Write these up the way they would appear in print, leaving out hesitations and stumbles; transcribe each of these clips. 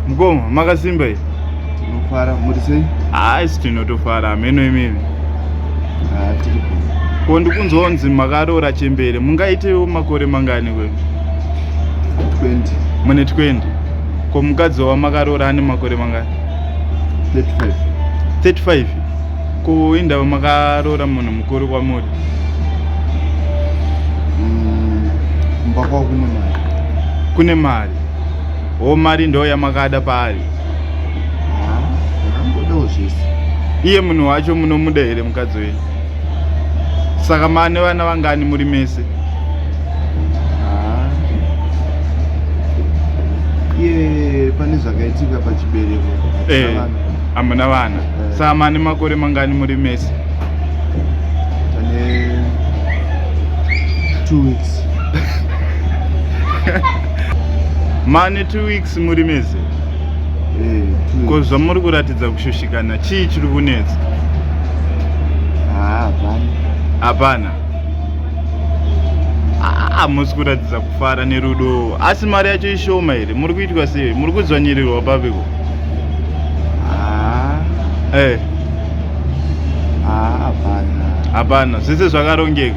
mukoma makasimba iyi. Tinofara muri sei? Haisi tinotofara meno imimi. Tiri Ko ndikunzonzi makaroora chembere mungaitewo makore mangani kwe? 20. Mune 20. Ko mukadzi wamakaroora ane makore mangani? 35. 35. Ko indava makaroora munhu mukuru kwamuri? Mbakwa kune mari. Kune mari. Mari ndo yamakada paari. Ndakangodawo zvese. Iye munhu wacho munomuda here mukadzi wenyu? Saka mane vana vangani muri mese? Iye pane zvakaitika pachibereko. Hamuna vana. Saka mane makore mangani muri mese? Pane 2 weeks. Mane 2 weeks muri mese? Ko zvamuri kuratidza kushushikana chii chiri kunetsa? Hapana. Hamusi kuratidza kufara nerudo. Asi mari yacho ishoma here? Muri kuitwa sei? Muri kudzvanyirirwa papiko? Hapana. Zvese zvakarongeka?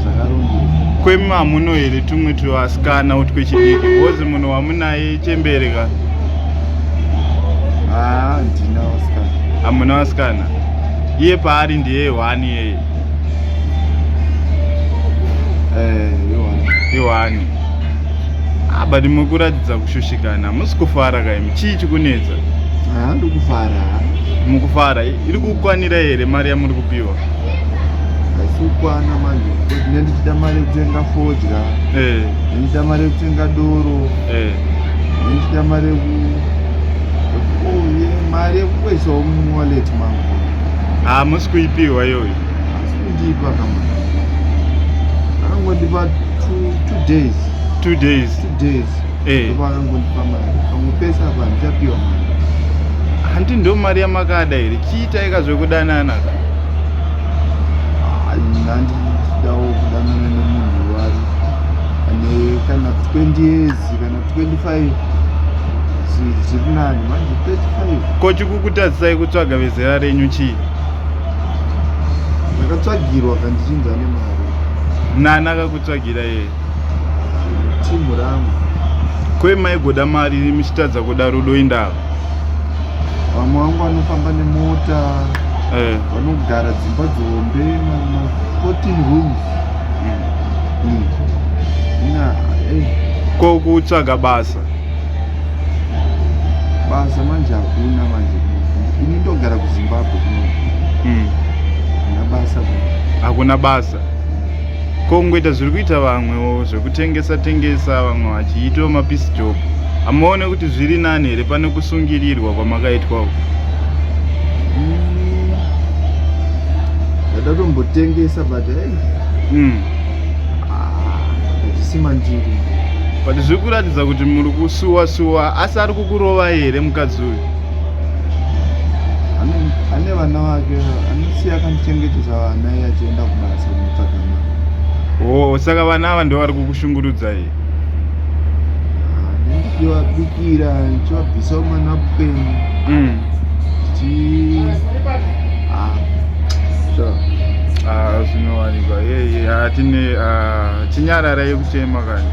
Zvakarongeka. Kwemi hamuno here tumwe tuvasikana utwe chidiki? Bozi munhu wamunaye chembereka? Ndina vasikana. Hamuna vasikana? Iye paari ndiye 1 yeye? I1. But mukuratidza kushushikana, musi kufara kaimi. Chii chikunetsa? Ndikufara. Mukufara? Iri kukwanira here mari yamuri kupiwa? Haisi kukwana manje. Ndine ndichida mari yekutenga fodya. Ndichida mari yekutenga doro. Ndichida mari yekukwaisawo muwallet mangu. Musi kuipiwa iyoyo? Hasi kundipa kama. Akangondipa 2 days. 2 days? 2 days. Akangondipa mari. Pangopesa apa ndichapiwa mari. Handi ndo mari yamakada here? Chiitai zvekudanana? Nandichidawo kudanana nemunhu wari ane kana 20 years kana 25 zviri nani manje 35. Ko chikukutadzisai kutsvaga vezera renyu chii? Ndakatsvagirwa kandichinza nemari. Nani akakutsvagira yeye? Timu rangu. Kwemaigoda mari muchitadza kuda rudo indava? Vamwe vangu vanofamba nemota, vanogara dzimba dzihombe, 14 rooms. Ko kutsvaga basa? Basa manje hakuna manje. Ini ndogara kuZimbabwe kuno. Hakuna basa? Ko ngoita zviri kuita vamwewo zvekutengesa vamwe vachiitawo mapisi job. Hamuone kuti zviri nani here pane kusungirirwa kwamakaitwawo? Ndatombotengesa but hazvisima njiri. But zviri kuratidza kuti muri kusuwa asi ari kukurova here mukadzi uyu? Ane vana vake, anosiya akandichengetedza vana iye achienda kubasa kunotsvaga mari. Saka vana ava ndo vari kukushungurudza here? Ndichivabikira, ndichivabvisawo manapukeni. Zvinowanikwa. Hatine chinyarara yekutema kani.